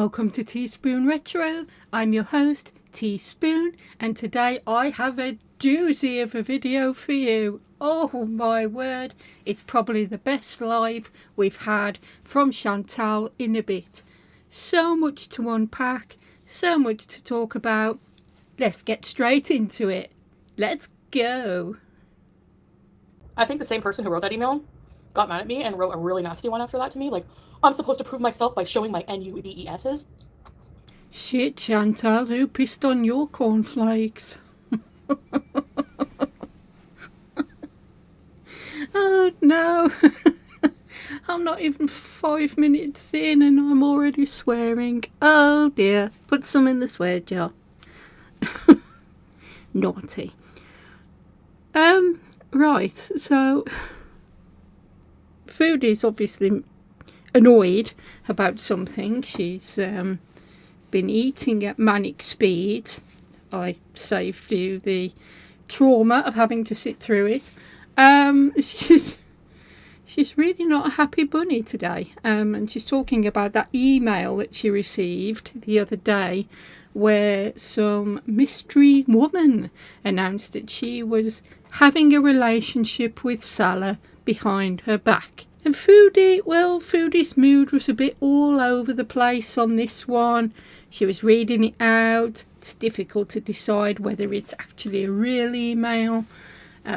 Welcome to Teaspoon Retro. I'm your host, Teaspoon, and today I have a doozy of a video for you. Oh my word, it's probably the best live we've had from Chantal in a bit. So much to unpack, so much to talk about. Let's get straight into it. Let's go. I think the same person who wrote that email got mad at me and wrote a really nasty one after that to me. Like, I'm supposed to prove myself by showing my NUDESs. Shit, Chantal, who pissed on your cornflakes? Oh no. I'm not even 5 minutes in and I'm already swearing. Oh dear. Put some in the swear jar. Naughty. Right, so Foodie's obviously annoyed about something. She's been eating at manic speed. I saved you the trauma of having to sit through it. She's really not a happy bunny today. And she's talking about that email that she received the other day where some mystery woman announced that she was having a relationship with Salah behind her back. And Foodie's mood was a bit all over the place on this one. She was reading it out. It's difficult to decide whether it's actually a real email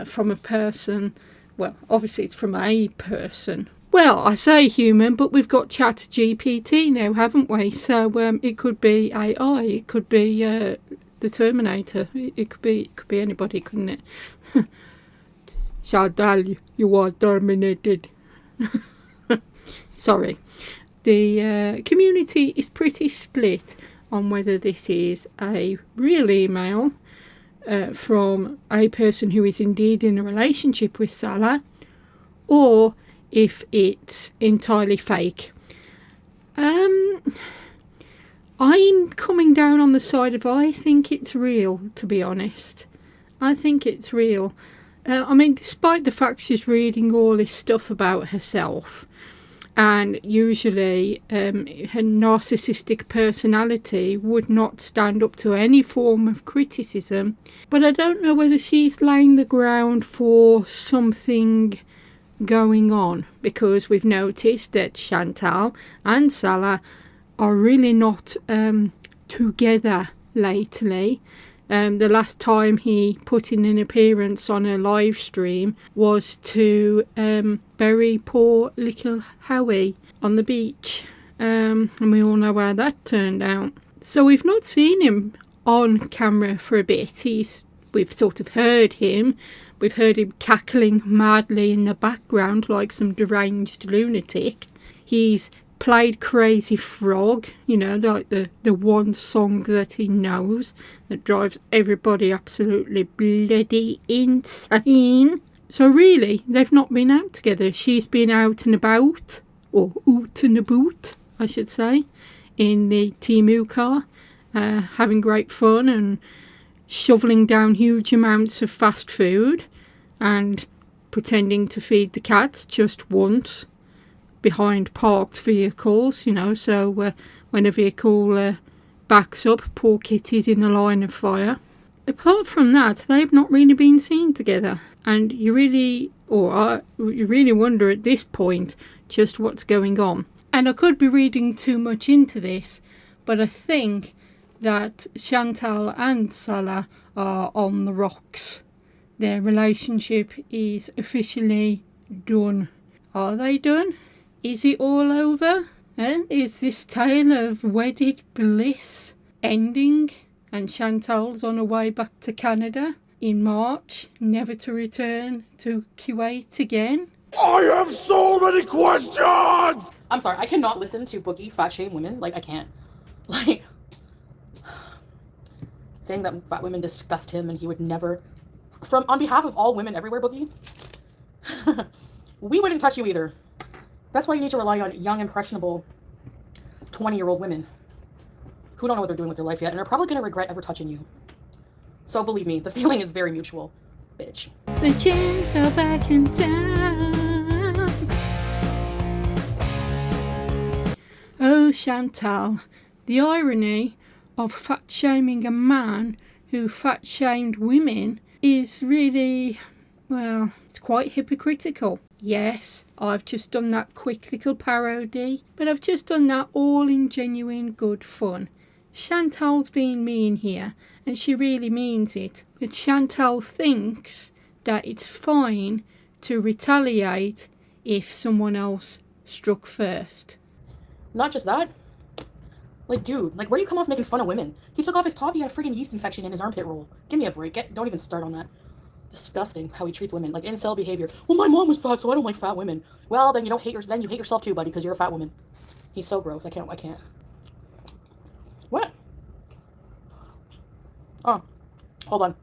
from a person. Well, obviously it's from a person. Well, I say human, but we've got ChatGPT now, haven't we? So it could be AI, it could be the Terminator, it could be anybody, couldn't it? Chantal, you are terminated. Sorry. The community is pretty split on whether this is a real email from a person who is indeed in a relationship with Salah, or if it's entirely fake. I'm coming down on the side of I think it's real, to be honest. I think it's real. I mean, despite the fact she's reading all this stuff about herself, and usually her narcissistic personality would not stand up to any form of criticism, but I don't know whether she's laying the ground for something going on, because we've noticed that Chantal and Salah are really not together lately. The last time he put in an appearance on a live stream was to bury poor little Howie on the beach, and we all know how that turned out. So we've not seen him on camera for a bit. We've sort of heard him. We've heard him cackling madly in the background like some deranged lunatic. He's played Crazy Frog, you know, like the one song that he knows that drives everybody absolutely bloody insane. So really, they've not been out together. She's been out and about, or oot and about, I should say, in the Temu car, having great fun and shoveling down huge amounts of fast food and pretending to feed the cats just once behind parked vehicles, you know, so when a vehicle backs up, poor kitty's in the line of fire. Apart from that, they've not really been seen together, and you really wonder at this point just what's going on. And I could be reading too much into this, but I think that Chantal and Salah are on the rocks. Their relationship is officially done. Are they done? Is it all over? Is this tale of wedded bliss ending? And Chantal's on her way back to Canada in March, never to return to Kuwait again? I have so many questions! I'm sorry, I cannot listen to Boogie fat shame women. Like, I can't. Like, saying that fat women disgust him and he would never... on behalf of all women everywhere, Boogie, we wouldn't touch you either. That's why you need to rely on young, impressionable 20-year-old women who don't know what they're doing with their life yet and are probably going to regret ever touching you. So believe me, the feeling is very mutual, bitch. The chance are back in town. Oh, Chantal, The irony of fat shaming a man who fat shamed women is really, well, it's quite hypocritical. Yes, I've just done that quick little parody, but I've just done that all in genuine good fun. Chantal's being mean here, and she really means it. But Chantal thinks that it's fine to retaliate if someone else struck first. Not just that. Like, dude, like, where do you come off making fun of women? He took off his top, he had a freaking yeast infection in his armpit roll. Give me a break. Don't even start on that. Disgusting how he treats women. Like, incel behavior. Well, my mom was fat, so I don't like fat women. Well, then you hate yourself too, buddy, because you're a fat woman. He's so gross. I can't. What? Oh, hold on.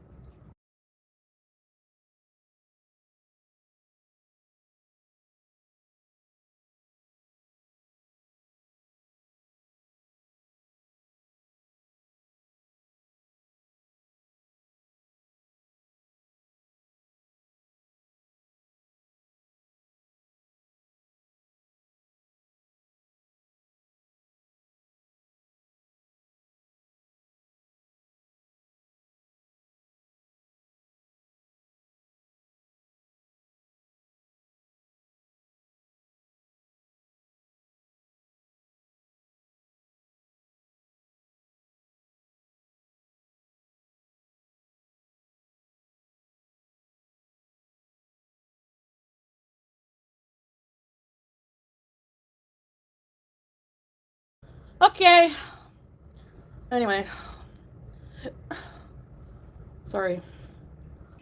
Okay. Anyway. Sorry.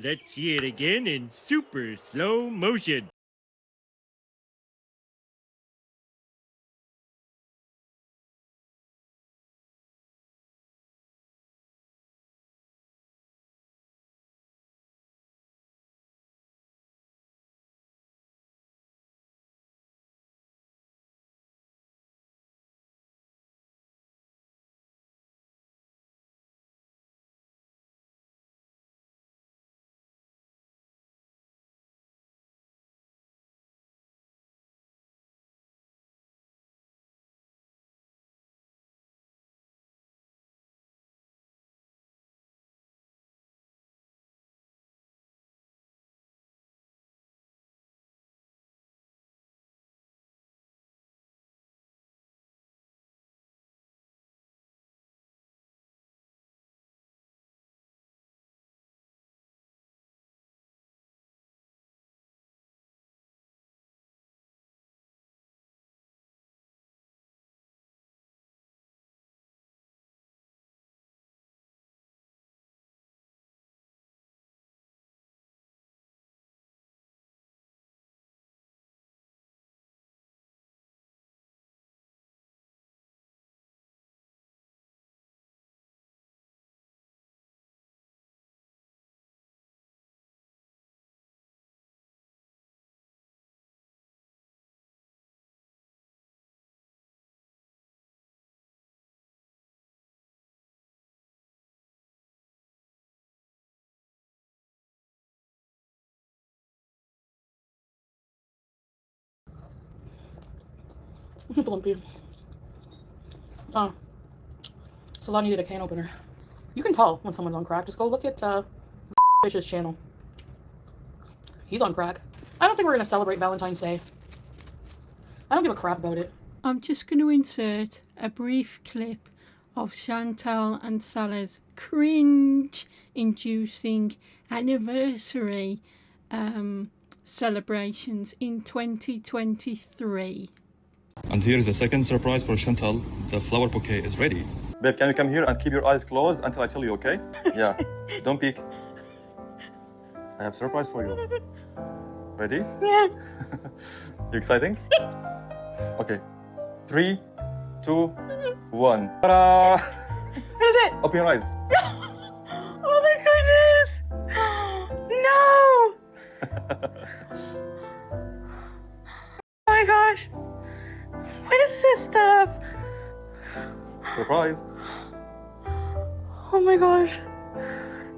Let's see it again in super slow motion. Blumpy. Oh. Salah needed a can opener. You can tell when someone's on crack. Just go look at Fish's channel. He's on crack. I don't think we're going to celebrate Valentine's Day. I don't give a crap about it. I'm just going to insert a brief clip of Chantal and Salah's cringe-inducing anniversary celebrations in 2023. And here's the second surprise for Chantal. The flower bouquet is ready. Babe, can you come here and keep your eyes closed until I tell you, okay? Yeah, don't peek. I have a surprise for you. Ready? Yeah. You exciting? Okay. 3, 2, 1. Ta-da! What is it? Open your eyes. Oh my goodness! No! Oh my gosh! What is this stuff? Surprise. Oh my gosh!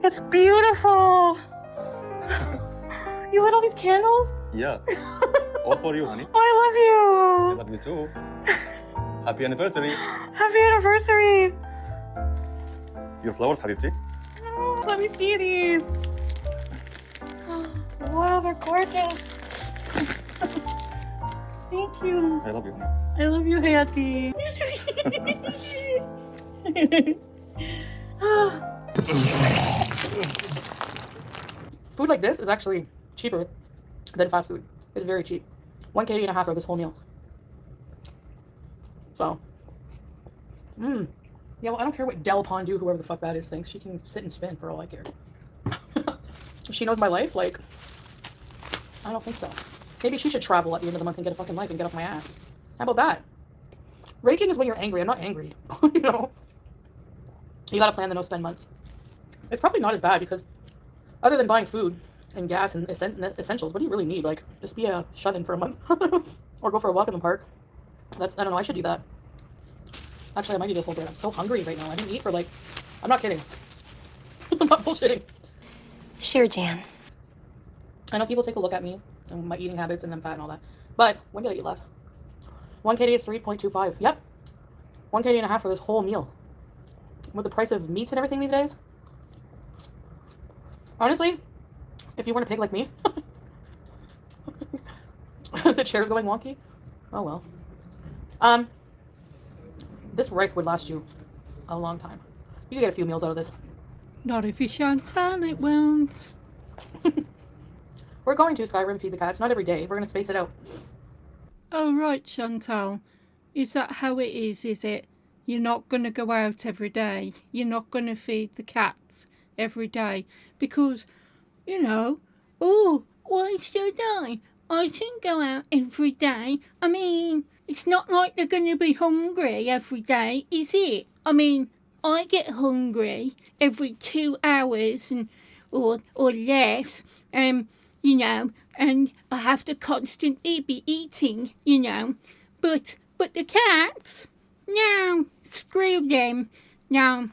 It's beautiful! You lit all these candles? Yeah. All for you, honey. Oh, I love I love you too. you! Happy anniversary. Happy anniversary! Your flowers, حبيبتي. Oh, let me see these. Wow, they're gorgeous. Thank you. I love you. I love you, Hattie. Food like this is actually cheaper than fast food. It's very cheap. 1 Canadian and a half for this whole meal. So, yeah, well, I don't care what Del Pondu, whoever the fuck that is, thinks. She can sit and spin for all I care. She knows my life? Like, I don't think so. Maybe she should travel at the end of the month and get a fucking life and get off my ass. How about that? Raging is when you're angry. I'm not angry. You know? You gotta plan the no-spend months. It's probably not as bad because other than buying food and gas and essentials, what do you really need? Like, just be a shut-in for a month. Or go for a walk in the park. I don't know, I should do that. Actually, I might need a full bread. I'm so hungry right now. I didn't eat for like, I'm not kidding. I'm not bullshitting. Sure, Jan. I know people take a look at me and my eating habits and I'm fat and all that. But when did I eat last? 1 KD is 3.25. Yep. 1 KD and a half for this whole meal. With the price of meats and everything these days. Honestly, if you weren't a pig like me, the chair's going wonky. Oh well. This rice would last you a long time. You could get a few meals out of this. Not if you Chantal, it won't. We're going to Skyrim feed the cats. Not every day. We're going to space it out. Oh, right, Chantal. Is that how it is it? You're not going to go out every day. You're not going to feed the cats every day. Because, you know, oh, why should I? I shouldn't go out every day. I mean, it's not like they're going to be hungry every day, is it? I mean, I get hungry every 2 hours and or less, you know, and I have to constantly be eating, you know. But the cats, no, screw them. No,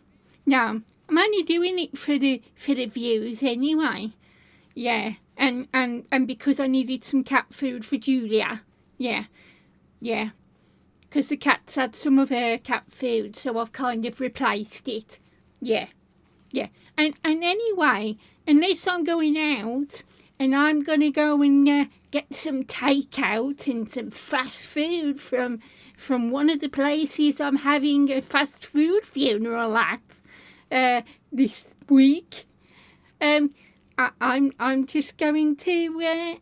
I'm only doing it for the views anyway. Yeah, and because I needed some cat food for Julia. Yeah. Because the cats had some of her cat food, so I've kind of replaced it. Yeah. And anyway, unless I'm going out and I'm going to go and get some takeout and some fast food from one of the places I'm having a fast food funeral at this week, I'm just going to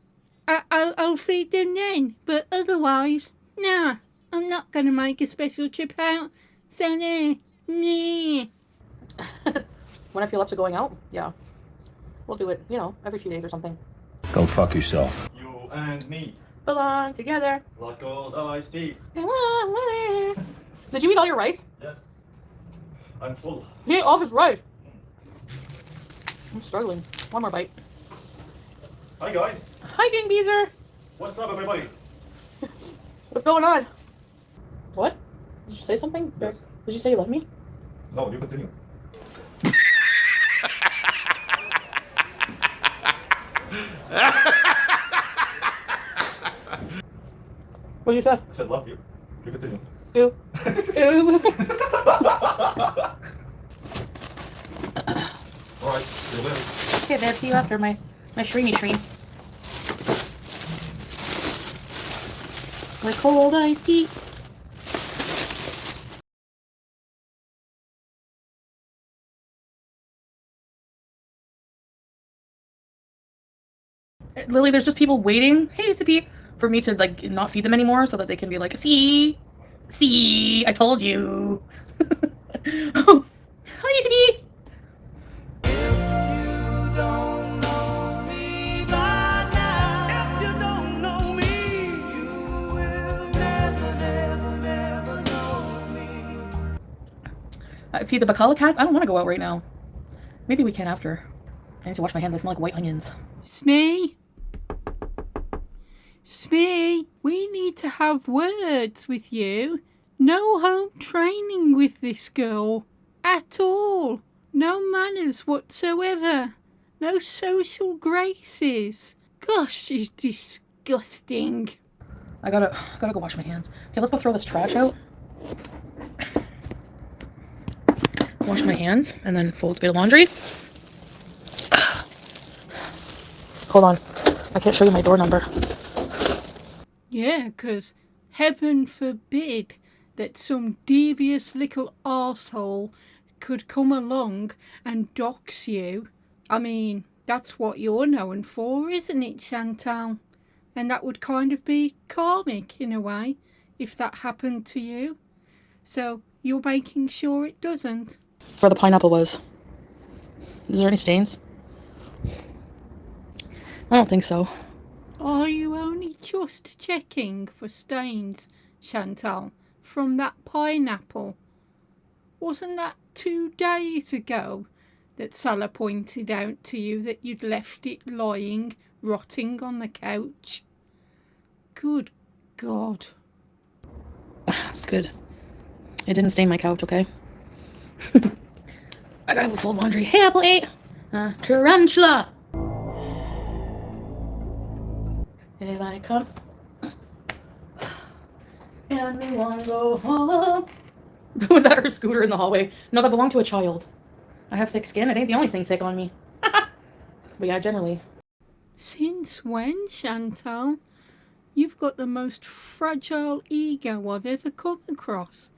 I'll feed them then. But otherwise, no, I'm not going to make a special trip out. So nah. When I feel up to going out, yeah. We'll do it, you know, every few days or something. Go fuck yourself. You and me, Belong together. like old iced tea. Did you eat all your rice? Yes. I'm full. He ate all his rice. I'm struggling. One more bite. Hi guys. Hi, King Beezer. What's up, everybody? What's going on? What? Did you say something? Yes. Did you say you love me? No, you continue. What did you say? I said love you. You continue. Ew. Ew. All right. See you later. Okay, babe. See you after my shroomy stream. Like cold iced tea. Lily, there's just people waiting. Hey, Sippy, for me to like not feed them anymore, so that they can be like, see, I told you. Oh, hi, Sippy. Feed the Bacala cats? I don't want to go out right now. Maybe we can after. I need to wash my hands. They smell like white onions. Smee, we need to have words with you. No home training with this girl. At all. No manners whatsoever. No social graces. Gosh, she's disgusting. I gotta go wash my hands. Okay, let's go throw this trash out. Wash my hands and then fold a bit of laundry. Hold on. I can't show you my door number. Yeah, 'cause heaven forbid that some devious little arsehole could come along and dox you. I mean, that's what you're known for, isn't it, Chantal? And that would kind of be karmic in a way, if that happened to you. So you're making sure it doesn't. Where the pineapple was. Is there any stains? I don't think so. Are you only just checking for stains, Chantal, from that pineapple? Wasn't that 2 days ago that Salah pointed out to you that you'd left it lying, rotting on the couch? Good God. That's good. It didn't stain my couch, okay? I gotta go fold laundry. Hey, Apple 8! Tarantula! Here I come. And we wanna go home. Was that her scooter in the hallway? No, that belonged to a child. I have thick skin. It ain't the only thing thick on me. But yeah, generally. Since when, Chantal? You've got the most fragile ego I've ever come across.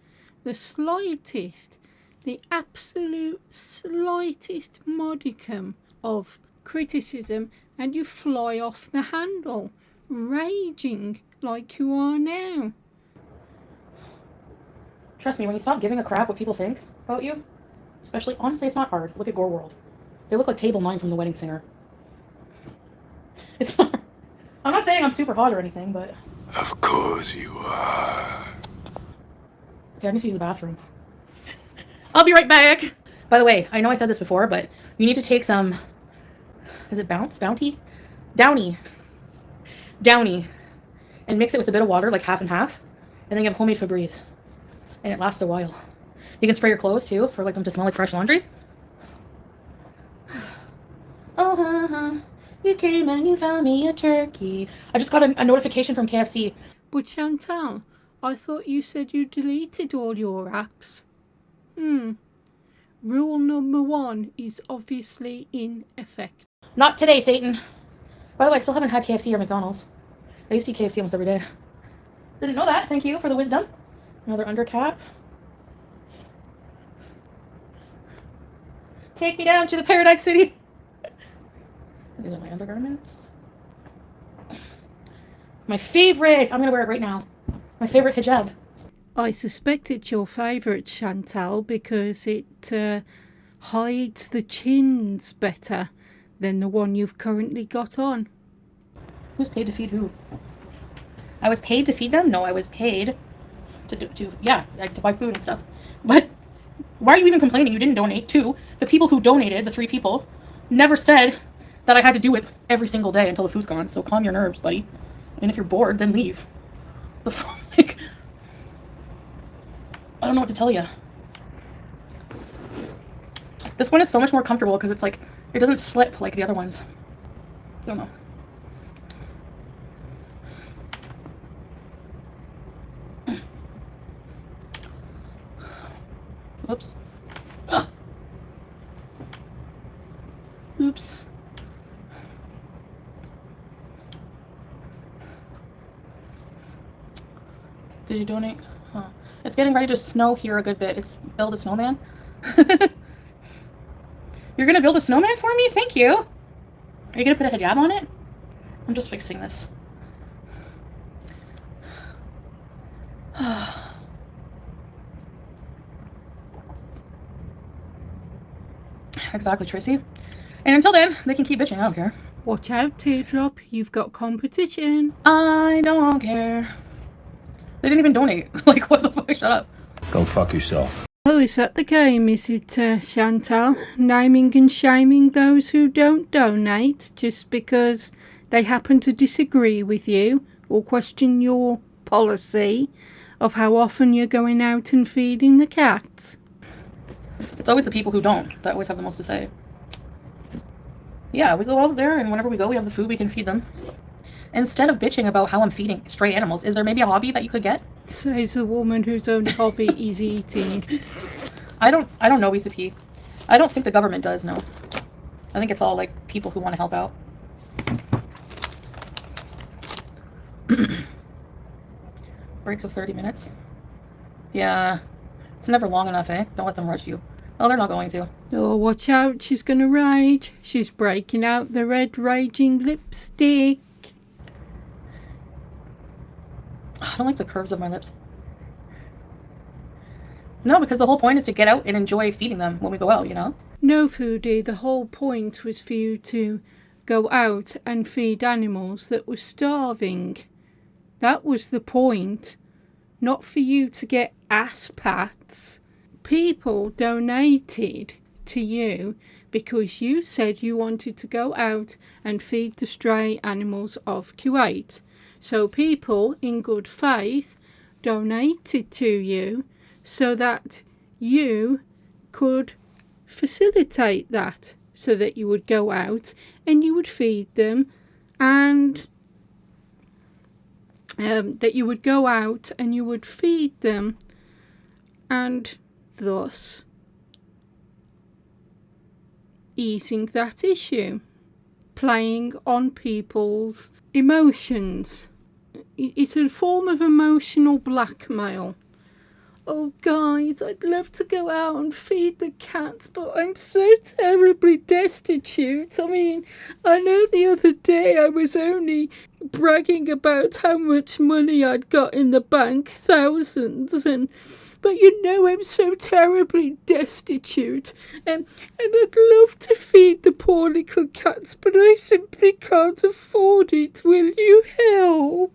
The absolute slightest modicum of criticism and you fly off the handle, raging like you are now. Trust me, when you stop giving a crap what people think about you, especially, honestly, it's not hard. Look at Gore World. They look like Table 9 from The Wedding Singer. It's not. I'm not saying I'm super hot or anything, but... Of course you are. Okay, I need to use the bathroom. I'll be right back! By the way, I know I said this before, but you need to take some... Is it Bounty? Downy. And mix it with a bit of water, like half and half. And then you have homemade Febreze. And it lasts a while. You can spray your clothes, too, for like them to smell like fresh laundry. Oh, you came and you found me a turkey. I just got a notification from KFC. But Chantal, I thought you said you deleted all your apps. Rule number 1 is obviously in effect. Not today, Satan. By the way, I still haven't had KFC or McDonald's. I used to eat KFC almost every day. Didn't know that. Thank you for the wisdom. Another undercap. Take me down to the Paradise City. These are my undergarments. My favorite. I'm going to wear it right now. My favorite hijab. I suspect it's your favourite, Chantal, because it hides the chins better than the one you've currently got on. Who's paid to feed who? I was paid to feed them? No, I was paid to buy food and stuff. But why are you even complaining you didn't donate too? The people who donated, the 3 people, never said that I had to do it every single day until the food's gone. So calm your nerves, buddy. And if you're bored, then leave. The fuck? Like, I don't know what to tell you. This one is so much more comfortable because it's like, it doesn't slip like the other ones. I don't know. Oops. Oops. Did you donate? Huh. It's getting ready to snow here a good bit. It's build a snowman. You're gonna build a snowman for me? Thank you. Are you gonna put a hijab on it? I'm just fixing this. Exactly, Tracy. And until then, they can keep bitching. I don't care. Watch out, Teardrop. You've got competition. I don't care. They didn't even donate. Like, what the fuck? Shut up. Go fuck yourself. Oh, is that the game, is it, Chantal? Naming and shaming those who don't donate just because they happen to disagree with you or question your policy of how often you're going out and feeding the cats. It's always the people who don't that always have the most to say. Yeah, we go out there, and whenever we go, we have the food, we can feed them. Instead of bitching about how I'm feeding stray animals, is there maybe a hobby that you could get? Says the woman whose only hobby is eating. I don't know Issa P. I don't think the government does, no. I think it's all like people who want to help out. Breaks of 30 minutes. Yeah. It's never long enough, eh? Don't let them rush you. Oh, they're not going to. Oh, watch out, she's gonna rage. She's breaking out the red raging lipstick. I don't like the curves of my lips. No, because the whole point is to get out and enjoy feeding them when we go out, you know? No, Foodie, the whole point was for you to go out and feed animals that were starving. That was the point. Not for you to get ass pats. People donated to you because you said you wanted to go out and feed the stray animals of Kuwait. So people in good faith donated to you so that you could facilitate that, so that you would go out and you would feed them, and that you would go out and you would feed them, and thus easing that issue, playing on people's emotions. It's a form of emotional blackmail. Oh guys, I'd love to go out and feed the cats, but I'm so terribly destitute. I mean, I know the other day I was only bragging about how much money I'd got in the bank, thousands, but you know I'm so terribly destitute, and I'd love to feed the poor little cats, but I simply can't afford it. Will you help?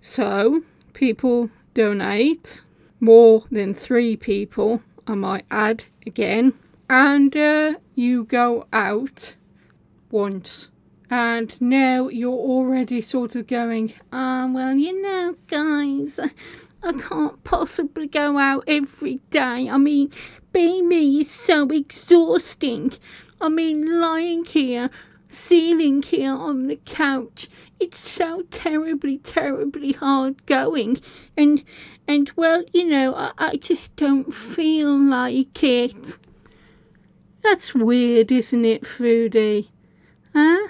So, people donate. More than 3 people, I might add again. And you go out once. And now you're already sort of going, well, you know, guys, I can't possibly go out every day. I mean, being me is so exhausting. I mean, lying here, sealing here on the couch, it's so terribly, terribly hard going. And well, you know, I just don't feel like it. That's weird, isn't it, Foodie? Huh?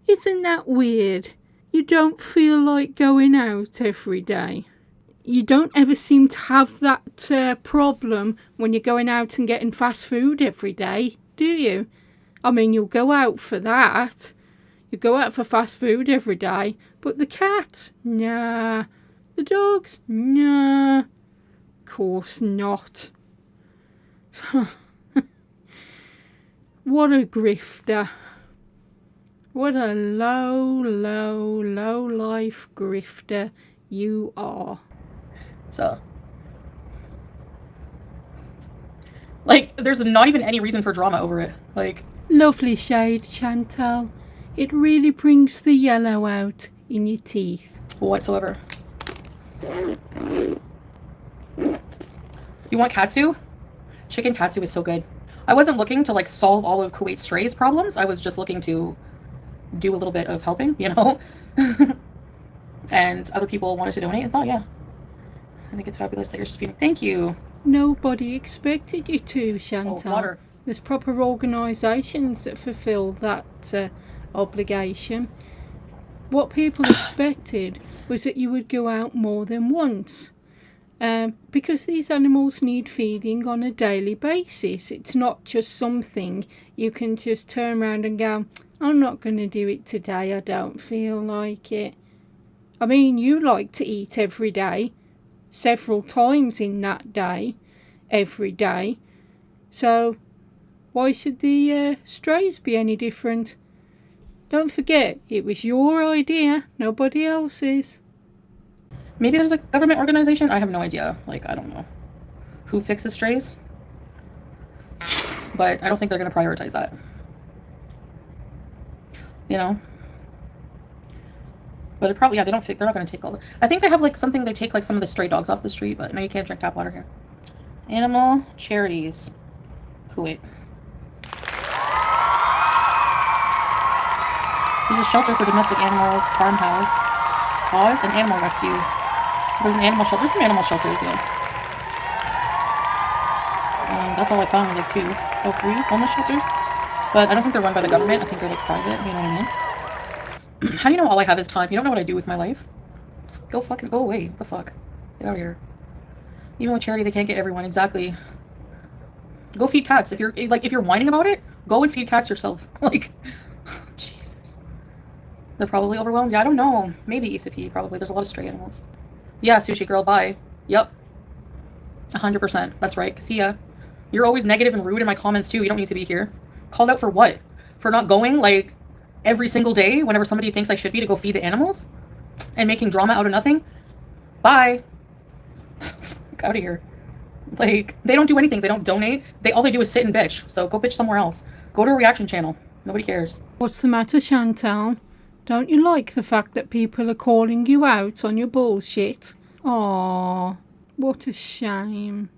Isn't that weird? You don't feel like going out every day. You don't ever seem to have that problem when you're going out and getting fast food every day, do you? I mean, you'll go out for that. You go out for fast food every day. But the cats? Nah. The dogs? Nah. Of course not. What a grifter. What a low life grifter you are. So, like, there's not even any reason for drama over it. Like, lovely shade, Chantal. It really brings the yellow out in your teeth. Whatsoever. You want katsu? Chicken katsu is so good. I wasn't looking to like solve all of Kuwait strays problems. I was just looking to do a little bit of helping, you know? And other people wanted to donate and thought, yeah, I think it's fabulous that you're just feeding. Thank you. Nobody expected you to, Chantal. Oh, water. There's proper organisations that fulfil that obligation. What people expected was that you would go out more than once. Because these animals need feeding on a daily basis. It's not just something you can just turn around and go, I'm not going to do it today, I don't feel like it. I mean, you like to eat every day, several times in that day, every day. So why should the strays be any different? Don't forget, it was your idea, nobody else's. Maybe there's a government organization. I have no idea. Like, I don't know who fixes strays. But I don't think they're going to prioritize that. You know? But it probably, yeah, they're not going to take all the... I think they have, like, something, they take, like, some of the stray dogs off the street, but no, you can't drink tap water here. Animal charities. Kuwait. There's a shelter for domestic animals, farmhouse, cause, and animal rescue. There's an animal shelter. There's some animal shelters, yeah. That's all I found were like 2 or 3 homeless shelters. But I don't think they're run by the government. I think they're like private, you know what I mean? How do you know all I have is time? You don't know what I do with my life. Just go fucking go away. What the fuck? Get out of here. Even with charity, they can't get everyone. Exactly. Go feed cats. If you're whining about it, go and feed cats yourself. Like, Jesus. They're probably overwhelmed. Yeah, I don't know. Maybe ECP, probably. There's a lot of stray animals. Yeah, sushi girl, bye. Yep. 100%. That's right. See ya. You're always negative and rude in my comments too. You don't need to be here. Called out for what? For not going, like, every single day whenever somebody thinks I should be to go feed the animals? And making drama out of nothing? Bye. Get out of here. Like, they don't do anything. They don't donate. All they do is sit and bitch. So go bitch somewhere else. Go to a reaction channel. Nobody cares. What's the matter, Chantal? Don't you like the fact that people are calling you out on your bullshit? Aw, what a shame.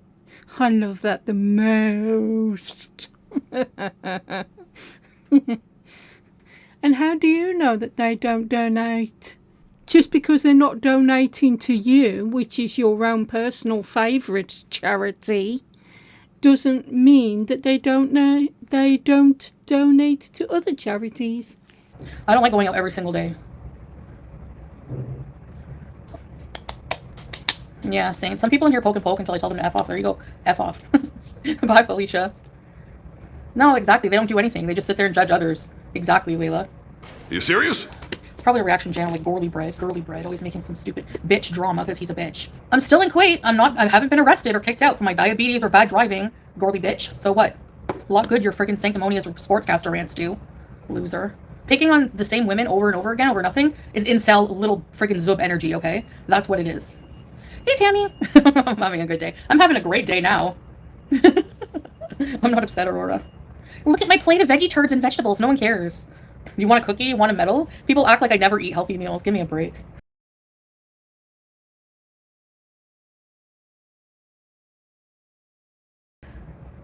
I love that the most. And how do you know that they don't donate? Just because they're not donating to you, which is your own personal favourite charity, doesn't mean that they don't donate to other charities. I don't like going out every single day. Yeah, same. Some people in here poke and poke until I tell them to F off. There you go. F off. Bye, Felicia. No, exactly. They don't do anything. They just sit there and judge others. Exactly, Layla. You serious? It's probably a reaction channel like girly bread, always making some stupid bitch drama because he's a bitch. I'm still in Kuwait. I haven't been arrested or kicked out for my diabetes or bad driving, girly bitch. So what? A lot good your friggin' sanctimonious sportscaster rants do. Loser. Picking on the same women over and over again over nothing is incel little friggin' zub energy, okay? That's what it is. Hey, Tammy. I'm having a good day. I'm having a great day now. I'm not upset, Aurora. Look at my plate of veggie turds and vegetables. No one cares. You want a cookie? You want a medal? People act like I never eat healthy meals. Give me a break.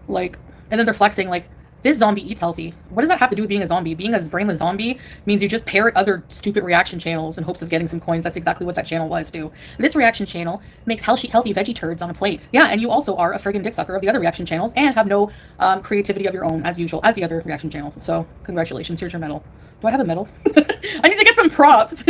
Like, and then they're flexing like, this zombie eats healthy. What does that have to do with being a zombie? Being a brainless zombie means you just parrot other stupid reaction channels in hopes of getting some coins. That's exactly what that channel was, too. This reaction channel makes healthy veggie turds on a plate. Yeah, and you also are a friggin' dick sucker of the other reaction channels and have no creativity of your own, as usual, as the other reaction channels. So, congratulations. Here's your medal. Do I have a medal? I need to get some props.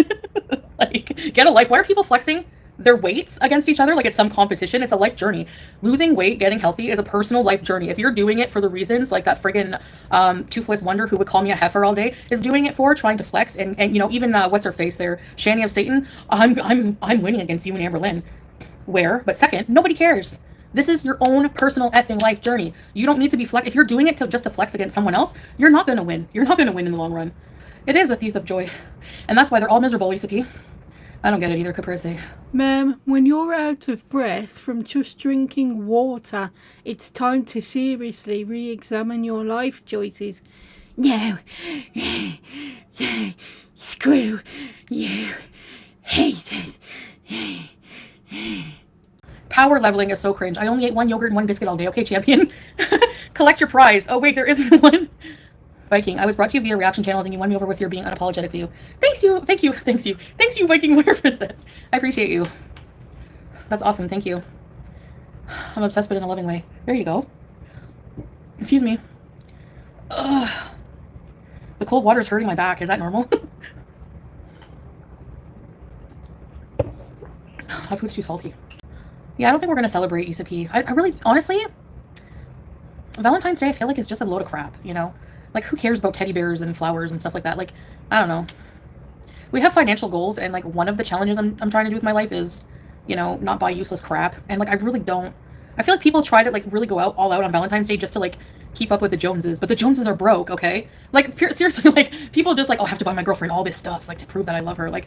Like, get a life. Why are people flexing their weights against each other like it's some competition? It's a life journey. Losing weight, getting healthy is a personal life journey. If you're doing it for the reasons like that friggin' toothless wonder who would call me a heifer all day is doing it for, trying to flex, and you know, even what's her face there, Shani of Satan, I'm winning against you and Amberlynn. Where? But second, nobody cares. This is your own personal effing life journey. You don't need to be flex. If you're doing it just to flex against someone else, you're not gonna win. You're not gonna win in the long run. It is a thief of joy, and that's why they're all miserable, Lisa P. I don't get it either, Caprese. Ma'am, when you're out of breath from just drinking water, it's time to seriously re-examine your life choices. No, screw you, haters. Power leveling is so cringe. I only ate 1 yogurt and 1 biscuit all day. Okay, champion. Collect your prize. Oh, wait, there isn't one. Viking, I was brought to you via reaction channels and you won me over with your being unapologetically you. Thanks you, Viking Warrior Princess. I appreciate you. That's awesome, thank you. I'm obsessed but in a loving way. There you go. Excuse me. Ugh. The cold water is hurting my back. Is that normal? That food's too salty. Yeah, I don't think we're going to celebrate Issa P. I really, honestly, Valentine's Day I feel like is just a load of crap, you know? Like, who cares about teddy bears and flowers and stuff like that? Like, I don't know. We have financial goals, and, like, one of the challenges I'm trying to do with my life is, you know, not buy useless crap. And, like, I really don't. I feel like people try to, like, really go all out on Valentine's Day just to, like, keep up with the Joneses. But the Joneses are broke, okay? Like, seriously, like, people just, like, oh, I have to buy my girlfriend all this stuff, like, to prove that I love her. Like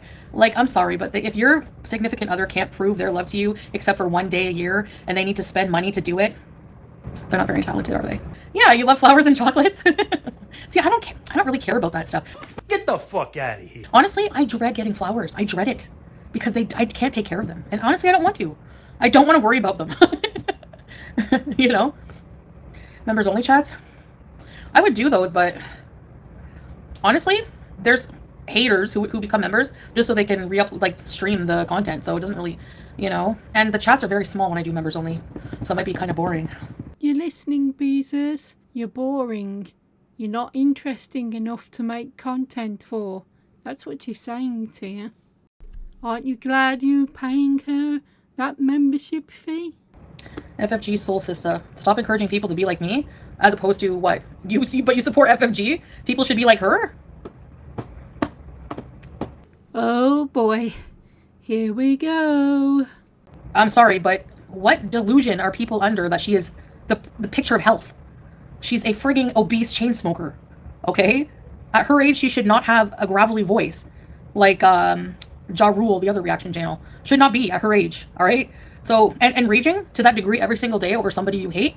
I'm sorry, but if your significant other can't prove their love to you except for 1 day a year, and they need to spend money to do it, they're not very talented, are they? Yeah, you love flowers and chocolates? See, I don't really care about that stuff. Get the fuck out of here. Honestly, I dread getting flowers. I dread it. Because I can't take care of them. And honestly, I don't want to. I don't want to worry about them. You know? Members only chats? I would do those, but honestly, there's haters who become members just so they can stream the content. So it doesn't really, you know, and the chats are very small when I do members only. So it might be kind of boring. You're listening, Beezers. You're boring. You're not interesting enough to make content for. That's what she's saying to you. Aren't you glad you're paying her that membership fee? FFG soul sister. Stop encouraging people to be like me, as opposed to what? You support FFG? People should be like her? Oh boy. Here we go. I'm sorry, but what delusion are people under that she is the picture of health? She's a frigging obese chain smoker. Okay? At her age, she should not have a gravelly voice. Like, Ja Rule, the other reaction channel. Should not be at her age. Alright? So, and raging to that degree every single day over somebody you hate?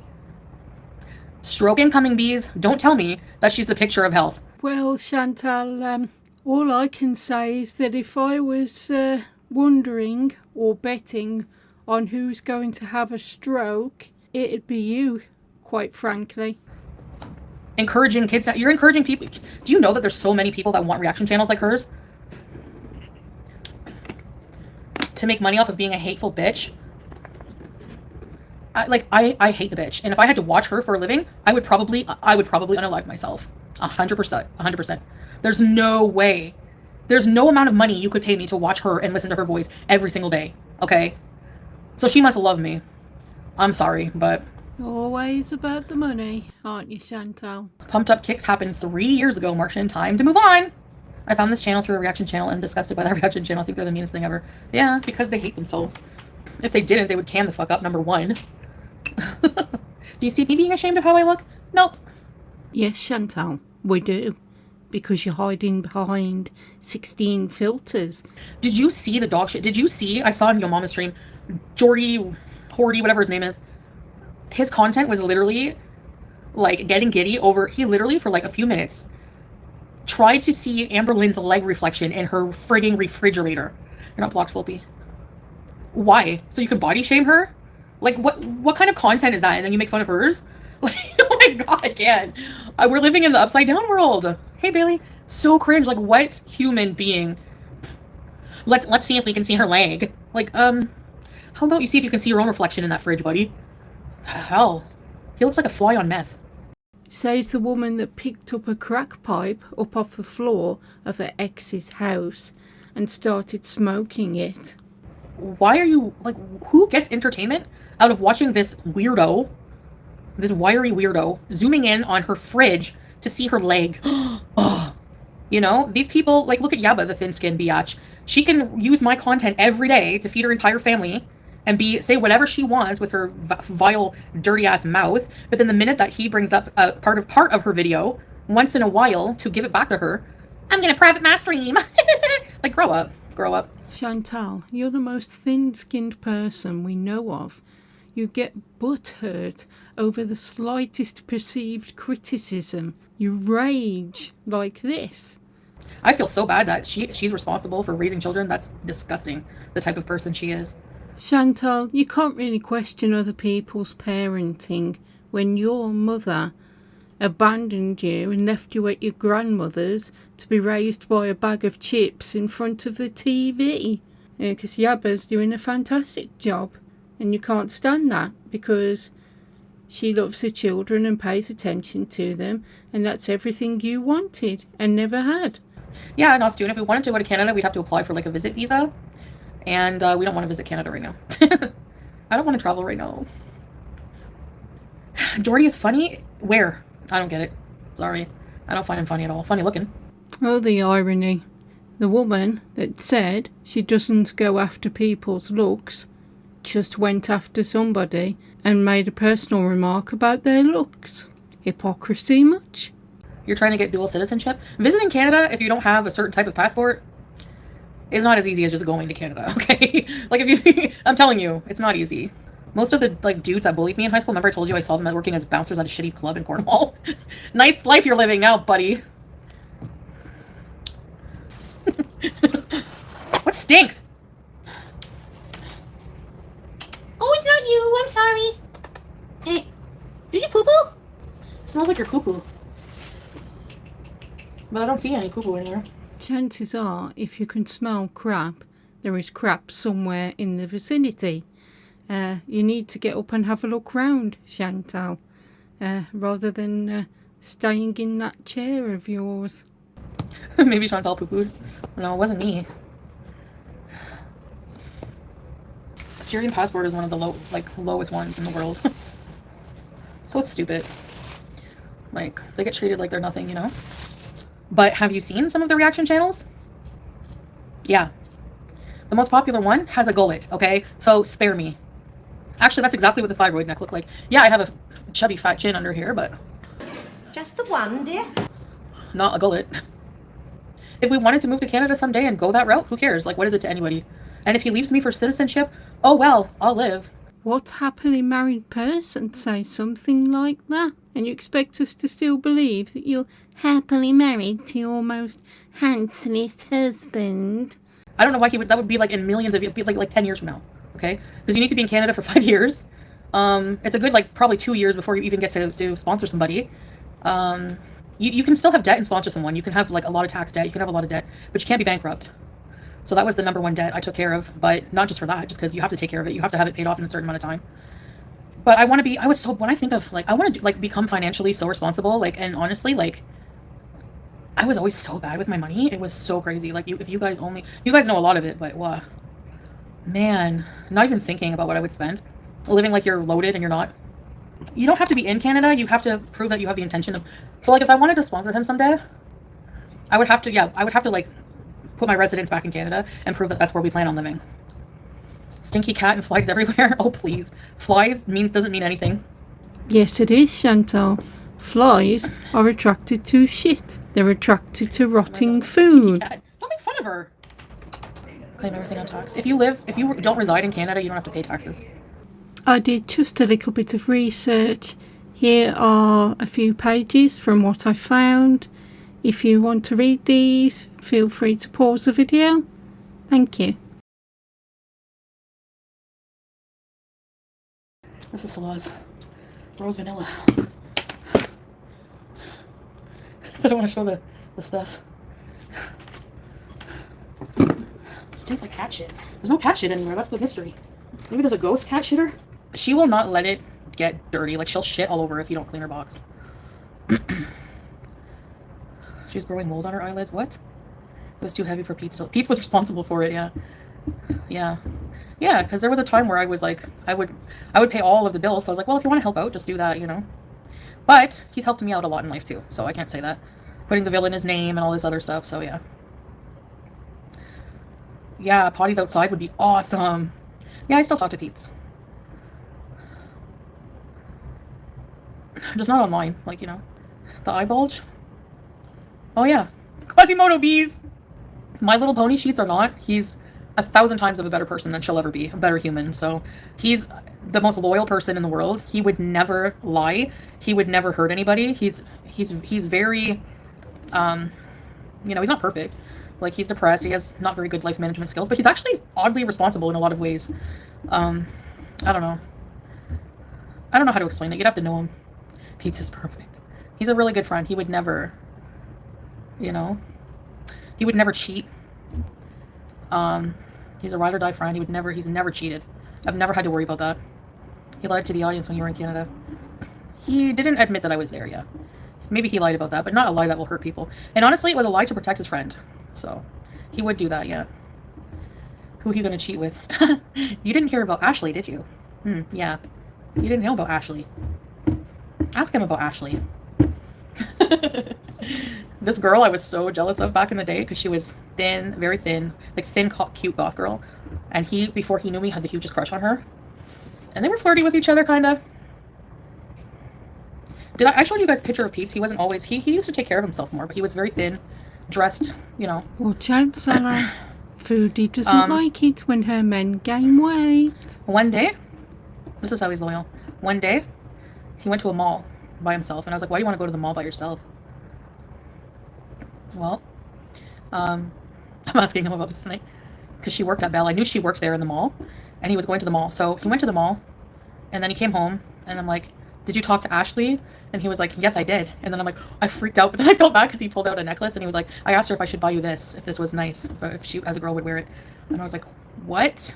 Stroke incoming, bees. Don't tell me that she's the picture of health. Well, Chantal, all I can say is that if I was wondering or betting on who's going to have a stroke, it'd be you, quite frankly. Encouraging kids that you're encouraging people. Do you know that there's so many people that want reaction channels like hers to make money off of being a hateful bitch? I hate the bitch, and if I had to watch her for a living, I would probably unalive myself. 100%. There's no way. There's no amount of money you could pay me to watch her and listen to her voice every single day. Okay? So she must love me. I'm sorry, but Always about the money, aren't you, Chantal? Pumped Up Kicks happened 3 years ago, Martian. Time to move on. I found this channel through a reaction channel and I'm disgusted by that reaction channel. I think they're the meanest thing ever. Yeah, because they hate themselves. If they didn't, they would cam the fuck up, number one. Do you see me being ashamed of how I look? Nope. Yes, Chantal, we do. Because you're hiding behind 16 filters. Did you see the dog shit? Did you see? I saw on Yo Mama's stream, Jordy, Hordy, whatever his name is. His content was literally like getting giddy over. He literally, for like a few minutes, tried to see Amber Lynn's leg reflection in her frigging refrigerator. You're not blocked, Fulpy. Why? So you could body shame her? Like, what kind of content is that? And then you make fun of hers? Like, oh my god, I can't. We're living in the upside down world. Hey, Bailey. So cringe. Like, what human being? Let's see if we can see her leg. Like, how about you see if you can see your own reflection in that fridge, buddy? Hell. He looks like a fly on meth. Says the woman that picked up a crack pipe up off the floor of her ex's house and started smoking it. Why are you, like, who gets entertainment out of watching this weirdo, this wiry weirdo, zooming in on her fridge to see her leg? Oh. You know, these people, like, look at Yaba, the thin-skinned biatch. She can use my content every day to feed her entire family and say whatever she wants with her vile, dirty-ass mouth. But then the minute that he brings up a part of her video, once in a while, to give it back to her, I'm gonna private my stream. Like, grow up. Grow up. Chantal, you're the most thin-skinned person we know of. You get butthurt over the slightest perceived criticism. You rage like this. I feel so bad that she's responsible for raising children. That's disgusting, the type of person she is. Chantal, you can't really question other people's parenting when your mother abandoned you and left you at your grandmother's to be raised by a bag of chips in front of the TV. Because Yaba's doing a fantastic job, and you can't stand that because she loves her children and pays attention to them, and that's everything you wanted and never had. Yeah, and us too. And if we wanted to go to Canada, we'd have to apply for like a visit visa, and we don't want to visit Canada right now. I don't want to travel right now. Jordy is funny? Where? I don't get it. Sorry. I don't find him funny at all. Funny looking. Oh, the irony. The woman that said she doesn't go after people's looks just went after somebody and made a personal remark about their looks. Hypocrisy much? You're trying to get dual citizenship? Visiting Canada, if you don't have a certain type of passport, is not as easy as just going to Canada, okay? Like, if you... I'm telling you, it's not easy. Most of the, like, dudes that bullied me in high school, remember I told you I saw them working as bouncers at a shitty club in Cornwall? Nice life you're living now, buddy. What stinks? Oh, it's not you. I'm sorry. Hey, did you poo-poo? It smells like your poo-poo. But I don't see any poo-poo in here. Chances are, if you can smell crap, there is crap somewhere in the vicinity. You need to get up and have a look round, Chantal, rather than staying in that chair of yours. Maybe Chantal poo-pooed. No, it wasn't me. Syrian passport is one of the lowest ones in the world. So stupid. Like, they get treated like they're nothing, you know? But have you seen some of the reaction channels? Yeah. The most popular one has a gullet, okay? So spare me. Actually, that's exactly what the thyroid neck looked like. Yeah, I have a chubby fat chin under here, but... Just the one, dear. Not a gullet. If we wanted to move to Canada someday and go that route, who cares? Like, what is it to anybody? And if he leaves me for citizenship, oh well, I'll live. What happily married person says something like that? And you expect us to still believe that you're happily married to your most handsomest husband? I don't know why that would be like in millions of, like 10 years from now, okay? Because you need to be in Canada for 5 years. It's a good, like, probably 2 years before you even get to sponsor somebody. You can still have debt and sponsor someone. You can have, like, a lot of tax debt. You can have a lot of debt, but you can't be bankrupt. So that was the number one debt I took care of, but not just for that, just because you have to take care of it. You have to have it paid off in a certain amount of time. But when I think of, like, I want to, like, become financially so responsible, like, and honestly, like, I was always so bad with my money. It was so crazy. Like, if you guys know a lot of it, but what? Man, not even thinking about what I would spend. Living like you're loaded and you're not. You don't have to be in Canada. You have to prove that you have the intention of, so, like, if I wanted to sponsor him someday, I would have to, like, put my residence back in Canada and prove that that's where we plan on living. Stinky cat and flies everywhere. Oh, please. Flies doesn't mean anything. Yes, it is, Chantal. Flies are attracted to shit. They're attracted to rotting food. Cat. Don't make fun of her. Claim everything on tax. If you don't reside in Canada, you don't have to pay taxes. I did just a little bit of research. Here are a few pages from what I found. If you want to read these, feel free to pause the video. Thank you. This is Salah's rose vanilla. I don't want to show the stuff. It stinks like cat shit. There's no cat shit anywhere. That's the mystery. Maybe there's a ghost cat shitter? She will not let it get dirty. Like, she'll shit all over if you don't clean her box. She's growing mold on her eyelids. What? It was too heavy for Pete still. Pete was responsible for it, yeah. Yeah. Yeah, because there was a time where I was like, I would pay all of the bills. So I was like, well, if you want to help out, just do that, you know. But he's helped me out a lot in life too, so I can't say that. Putting the bill in his name and all this other stuff, so yeah. Yeah, potties outside would be awesome. Yeah, I still talk to Pete's. Just not online, like, you know. The eye bulge. Oh yeah. Quasimodo bees! My Little Pony sheets are not. He's 1,000 times of a better person than she'll ever be. A better human. So he's the most loyal person in the world. He would never lie. He would never hurt anybody. He's very, you know, he's not perfect. Like, he's depressed. He has not very good life management skills, but he's actually oddly responsible in a lot of ways. I don't know. I don't know how to explain it. You'd have to know him. Pete's perfect. He's a really good friend. He would never, you know, he would never cheat. He's a ride or die friend. He's never cheated. I've never had to worry about that. He lied to the audience when you were in Canada. He didn't admit that I was there yet. Maybe he lied about that, but not a lie that will hurt people. And honestly, it was a lie to protect his friend. So he would do that, yeah. Who are you gonna cheat with? You didn't hear about Ashley, did you? Yeah. You didn't know about Ashley. Ask him about Ashley. This girl I was so jealous of back in the day because she was thin, very thin, like thin, cute goth girl. And he, before he knew me, had the hugest crush on her. And they were flirty with each other, kind of. I showed you guys a picture of Pete's. He wasn't always, he used to take care of himself more, but he was very thin, dressed, you know. Watch out, Salah. Foodie doesn't like it when her men gain weight. One day, this is how he's loyal. One day, he went to a mall by himself, and I was like, why do you want to go to the mall by yourself? Well, I'm asking him about this tonight, because she worked at Bell. I knew she worked there in the mall, and he was going to the mall. So he went to the mall, and then he came home, and I'm like, did you talk to Ashley? And he was like, yes, I did. And then I'm like, I freaked out, but then I felt bad because he pulled out a necklace and he was like, I asked her if I should buy you this, if this was nice, if she, as a girl, would wear it. And I was like, what?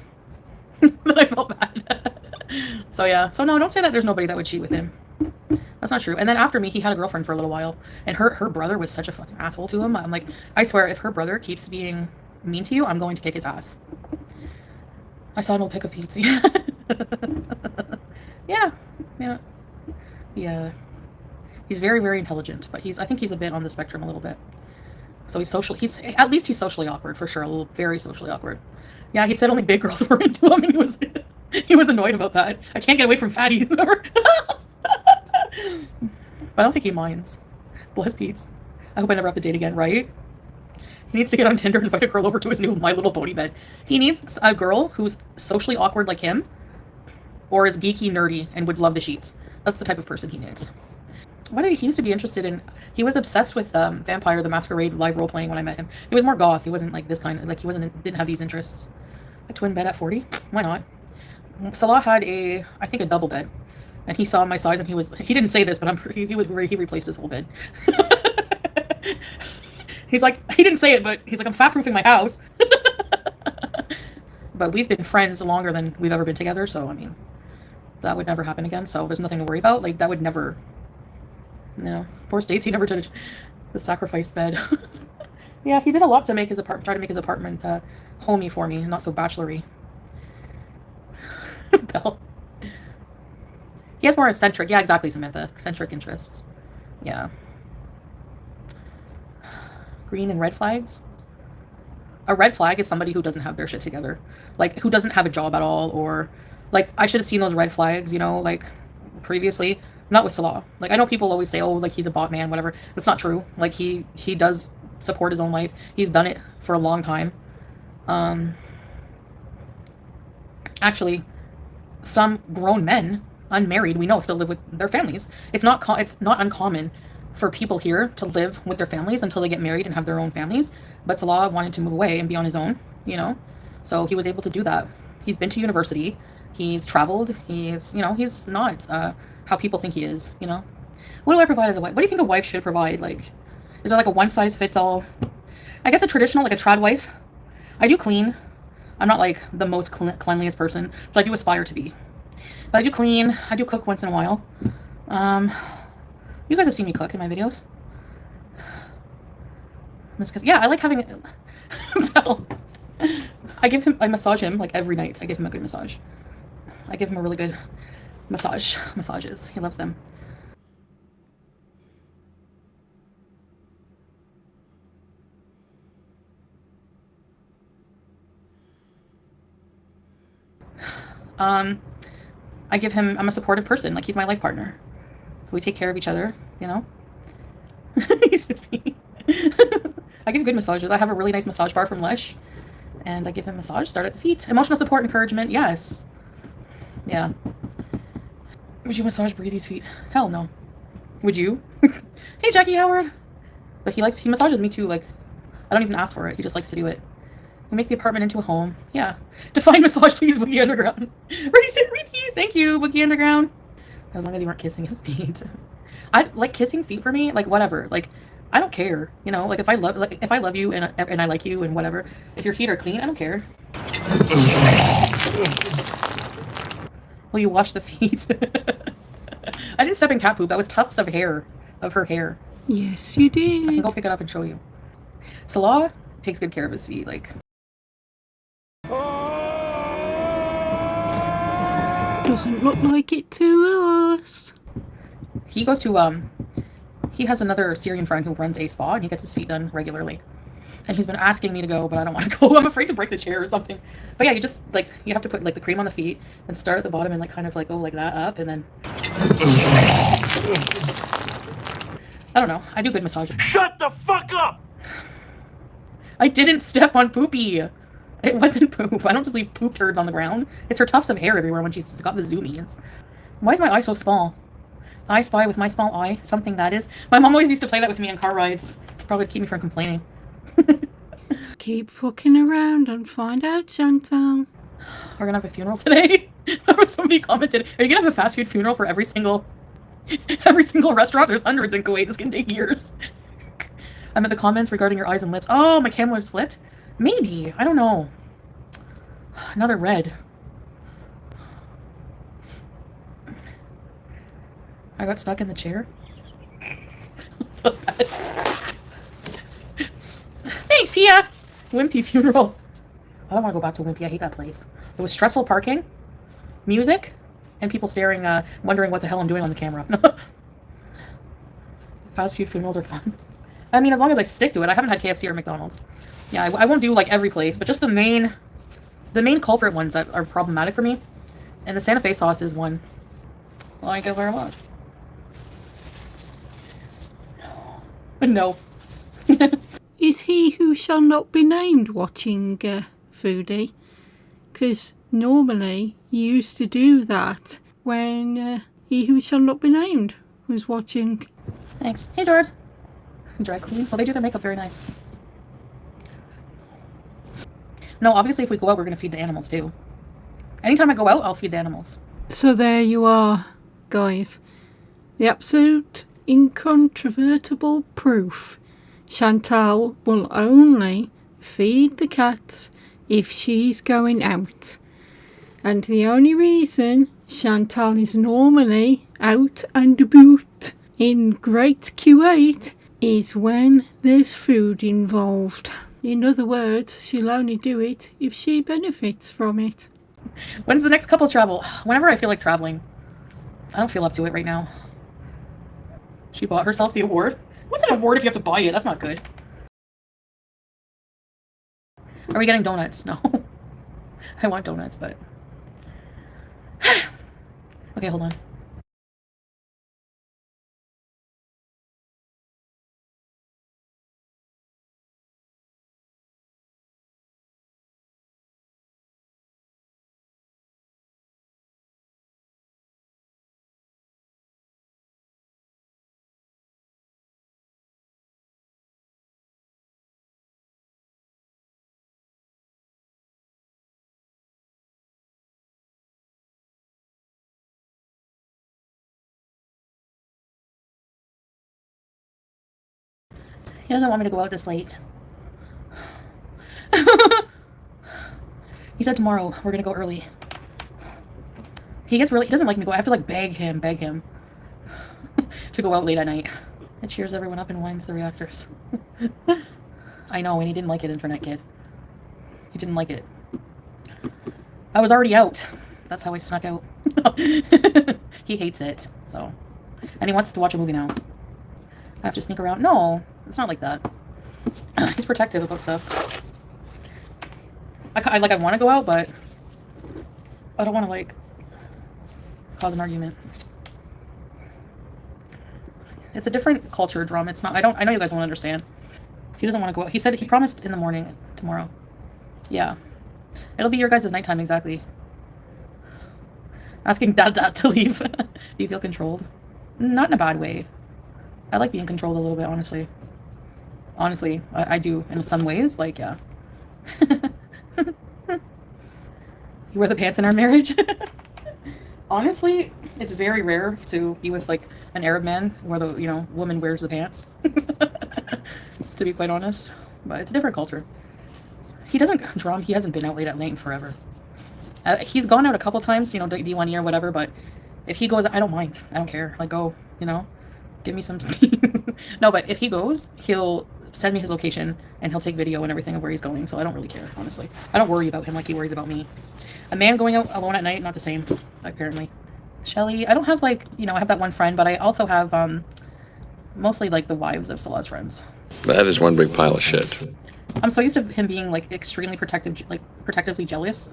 Then I felt bad. So yeah, so no, don't say that there's nobody that would cheat with him. That's not true. And then after me, he had a girlfriend for a little while, and her brother was such a fucking asshole to him. I'm like, I swear, if her brother keeps being mean to you, I'm going to kick his ass. I saw an old pic of Pete. Yeah, yeah, yeah. He's very, very intelligent, but I think he's a bit on the spectrum a little bit. So he's at least he's socially awkward for sure, a little, very socially awkward. Yeah, he said only big girls were into him, and he was annoyed about that. I can't get away from fatty. Remember? But I don't think he minds. Bless Pete's. I hope I never have to date again, right? He needs to get on Tinder and invite a girl over to his new My Little Pony bed. He needs a girl who's socially awkward like him, or is geeky, nerdy, and would love the sheets. That's the type of person he needs. He used to be interested in, he was obsessed with Vampire the Masquerade live role playing when I met him. He was more goth. He wasn't like this kind of, like didn't have these interests. A twin bed at 40? Why not? Salah had I think a double bed. And he saw my size and he didn't say this, but he replaced his whole bed. He's like, he didn't say it, but he's like, I'm fat-proofing my house. But we've been friends longer than we've ever been together, so I mean, that would never happen again, so there's nothing to worry about. Like, that would never, you know, poor Stacey never did the sacrifice bed. Yeah, he did a lot to make try to make his apartment homey for me, not so bachelory. Belle. He has more eccentric, yeah, exactly, Samantha. Eccentric interests. Yeah. Green and red flags. A red flag is somebody who doesn't have their shit together. Like, who doesn't have a job at all, or, like, I should have seen those red flags, you know, like, previously. Not with Salah. Like, I know people always say, oh, like, he's a bot man, whatever. That's not true. Like, he does support his own life. He's done it for a long time. Actually, some grown men, unmarried, we know, still live with their families. It's not uncommon for people here to live with their families until they get married and have their own families. But Salah wanted to move away and be on his own, you know? So he was able to do that. He's been to university. He's traveled. He's, you know, he's not how people think he is, you know? What do I provide as a wife? What do you think a wife should provide? Like, is there like a one-size-fits-all? I guess a traditional, like a trad wife. I do clean. I'm not like the most cleanliest person, but I do aspire to be. But I do clean. I do cook once in a while. You guys have seen me cook in my videos. Yeah, I like having Belle. I massage him like every night. I give him a good massage. I give him a really good massages. He loves them. I'm a supportive person. Like, he's my life partner. We take care of each other, you know? I give good massages. I have a really nice massage bar from Lush, and I give him massage. Start at the feet. Emotional support, encouragement. Yes. Yeah. Would you massage Breezy's feet? Hell no. Would you? Hey, Jackie Howard. But he massages me too. Like, I don't even ask for it. He just likes to do it. We make the apartment into a home. Yeah. Define massage, please, Boogie Underground. Ready, set, repeat. Thank you, Boogie Underground. As long as you weren't kissing his feet. I like kissing feet for me. Like, whatever. Like, I don't care. You know, like if I love you and I like you and whatever. If your feet are clean, I don't care. Will you wash the feet? I didn't step in cat poop. That was tufts of hair, of her hair. Yes, you did. I can go pick it up and show you. Salah takes good care of his feet. Like, doesn't look like it to us. he goes to he has another Syrian friend who runs a spa, and he gets his feet done regularly. And he's been asking me to go, but I don't want to go. I'm afraid to break the chair or something. But yeah, you just, like, you have to put, like, the cream on the feet and start at the bottom and, like, kind of, like, go like that up, and then... I don't know. I do good massages. Shut the fuck up! I didn't step on Poopy. It wasn't poop. I don't just leave poop turds on the ground. It's her tufts of hair everywhere when she's got the zoomies. Why is my eye so small? I spy with my small eye. Something that is. My mom always used to play that with me on car rides. To probably keep me from complaining. Keep fucking around and find out, Chantal. We're gonna have a funeral today. Somebody commented, are you gonna have a fast food funeral for every single Every single restaurant, there's hundreds in Kuwait. This can take years. I'm at the comments regarding your eyes and lips. Oh, my camera's flipped? Maybe. I don't know. Another red. I got stuck in the chair. Feels bad. Thanks, Pia! Wimpy funeral. I don't want to go back to Wimpy. I hate that place. There was stressful parking, music, and people staring, wondering what the hell I'm doing on the camera. Fast food funerals are fun. I mean, as long as I stick to it. I haven't had KFC or McDonald's. Yeah, I won't do like every place, but just the main culprit ones that are problematic for me. And the Santa Fe sauce is one. Like it very much. No. Is he who shall not be named watching Foodie? Because normally you used to do that when he who shall not be named was watching. Thanks. Hey, George. Drag queen. Well, they do their makeup very nice. No, obviously if we go out, we're going to feed the animals too. Anytime I go out, I'll feed the animals. So there you are, guys. The absolute incontrovertible proof. Chantal will only feed the cats if she's going out. And the only reason Chantal is normally out and about in Great Kuwait is when there's food involved. In other words, she'll only do it if she benefits from it. When's the next couple travel? Whenever I feel like traveling. I don't feel up to it right now. She bought herself the award? What's an award if you have to buy it? That's not good. Are we getting donuts? No. I want donuts, but... Okay, hold on. He doesn't want me to go out this late. He said tomorrow we're gonna go early. He doesn't like me to go. I have to like beg him to go out late at night. It cheers everyone up and winds the reactors. I know, and he didn't like it, internet kid. He didn't like it. I was already out. That's how I snuck out. He hates it, so. And he wants to watch a movie now. I have to sneak around. No, it's not like that. He's protective about stuff. I want to go out, but I don't want to like cause an argument. It's a different culture, Drum. It's not. I know you guys won't understand. He doesn't want to go out. He said he promised in the morning tomorrow. Yeah, it'll be your guys' nighttime exactly. Asking Dad to leave. Do you feel controlled? Not in a bad way. I like being controlled a little bit, honestly. Honestly, I do in some ways. Like, yeah. You wear the pants in our marriage? Honestly, it's very rare to be with like an Arab man where the woman wears the pants. To be quite honest, but it's a different culture. He doesn't drum. He hasn't been out late at night in forever. He's gone out a couple times, D1E or whatever. But if he goes, I don't mind. I don't care. Like, go, give me some. No, but if he goes, he'll send me his location and he'll take video and everything of where he's going. So I don't really care, honestly. I don't worry about him like he worries about me. A man going out alone at night, not the same, apparently. Shelly, I don't have I have that one friend, but I also have mostly like the wives of Salah's friends. That is one big pile of shit. I'm so used to him being like extremely protectively jealous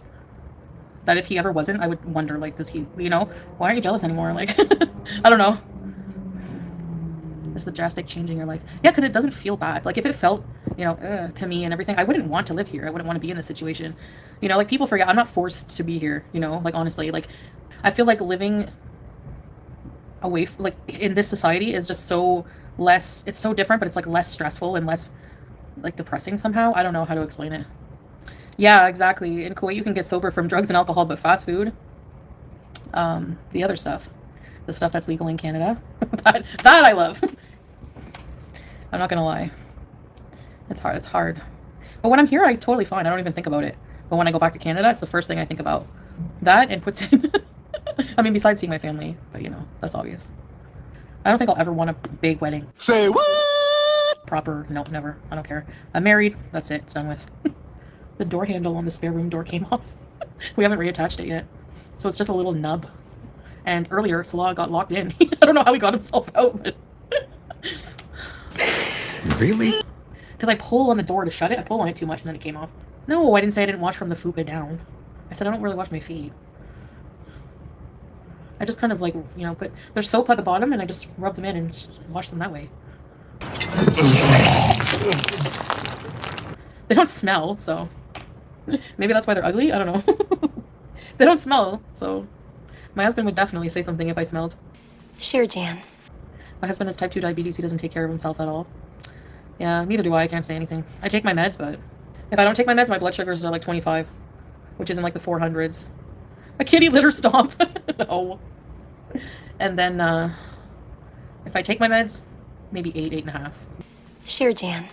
that if he ever wasn't, I would wonder like, does he, why aren't you jealous anymore? Like, I don't know. It's the drastic change in your life. Yeah, because it doesn't feel bad. Like if it felt, to me and everything, I wouldn't want to live here. I wouldn't want to be in this situation. Like people forget I'm not forced to be here. Like honestly, like I feel like living away like in this society is just so less. It's so different, but it's like less stressful and less like depressing somehow. I don't know how to explain it. Yeah, exactly. In Kuwait, you can get sober from drugs and alcohol, but fast food, the other stuff. The stuff that's legal in Canada. that I love. I'm not gonna lie. It's hard. It's hard. But when I'm here, I'm totally fine. I don't even think about it. But when I go back to Canada, it's the first thing I think about. That and puts in. I mean, besides seeing my family, but you know, that's obvious. I don't think I'll ever want a big wedding. Say what? Proper. No, never. I don't care. I'm married. That's it. It's done with. The door handle on the spare room door came off. We haven't reattached it yet. So it's just a little nub. And earlier, Salah got locked in. I don't know how he got himself out, but... Really? Because I pull on the door to shut it. I pull on it too much and then it came off. No, I didn't say I didn't wash from the fupa down. I said I don't really wash my feet. I just kind of like, you know, put... There's soap at the bottom and I just rub them in and just wash them that way. They don't smell, so... Maybe that's why they're ugly? I don't know. They don't smell, so... My husband would definitely say something if I smelled. Sure, Jan. My husband has type 2 diabetes. He doesn't take care of himself at all. Yeah, neither do I. I can't say anything. I take my meds, but if I don't take my meds, my blood sugars are like 25, which is in like the 400s. A kitty litter stomp. No. And then if I take my meds, maybe 8, 8.5. Sure, Jan.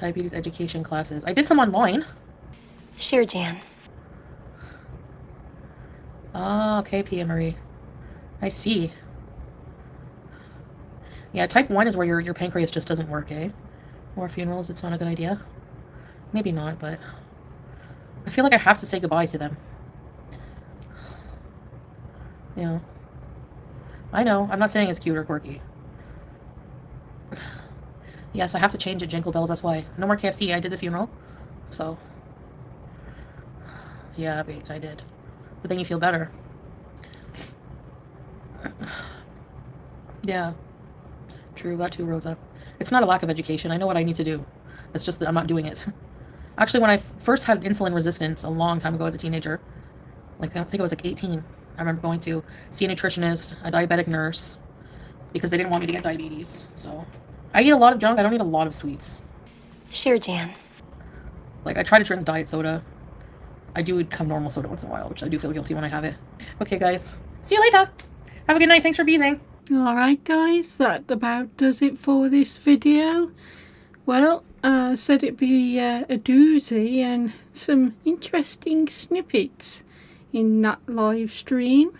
Diabetes education classes. I did some online. Sure, Jan. Oh, okay, Pia Marie. I see. Yeah, type 1 is where your pancreas just doesn't work, eh? More funerals, it's not a good idea. Maybe not, but... I feel like I have to say goodbye to them. Yeah. I know, I'm not saying it's cute or quirky. Yes, I have to change it, Jingle Bells, that's why. No more KFC, I did the funeral. So... Yeah, babes, I did. But then you feel better. Yeah. True, that too, Rosa. It's not a lack of education. I know what I need to do. It's just that I'm not doing it. Actually, when I first had insulin resistance a long time ago as a teenager, like I think I was like 18, I remember going to see a nutritionist, a diabetic nurse, because they didn't want me to get diabetes. So I eat a lot of junk. I don't eat a lot of sweets. Sure, Jan. Like I try to drink diet soda. I do have normal soda once in a while, which I do feel guilty when I have it. Okay, guys. See you later. Have a good night. Thanks for beezing. Alright guys, that about does it for this video. Well, I said it'd be a doozy and some interesting snippets in that live stream.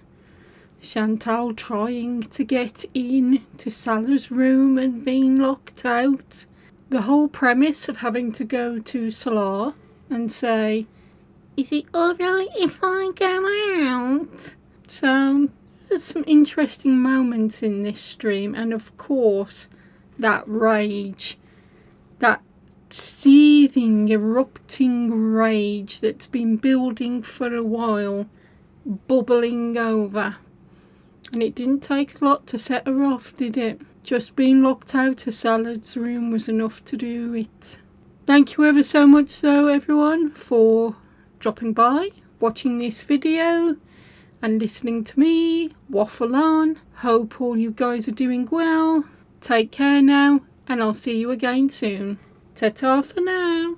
Chantal trying to get in to Salah's room and being locked out. The whole premise of having to go to Salah and say, "Is it alright if I go out?" So, there's some interesting moments in this stream, and of course, that rage. That seething, erupting rage that's been building for a while, bubbling over. And it didn't take a lot to set her off, did it? Just being locked out of Salah's room was enough to do it. Thank you ever so much though, everyone, for dropping by, watching this video and listening to me waffle on. Hope all you guys are doing well. Take care now, and I'll see you again soon. Ta-ta for now.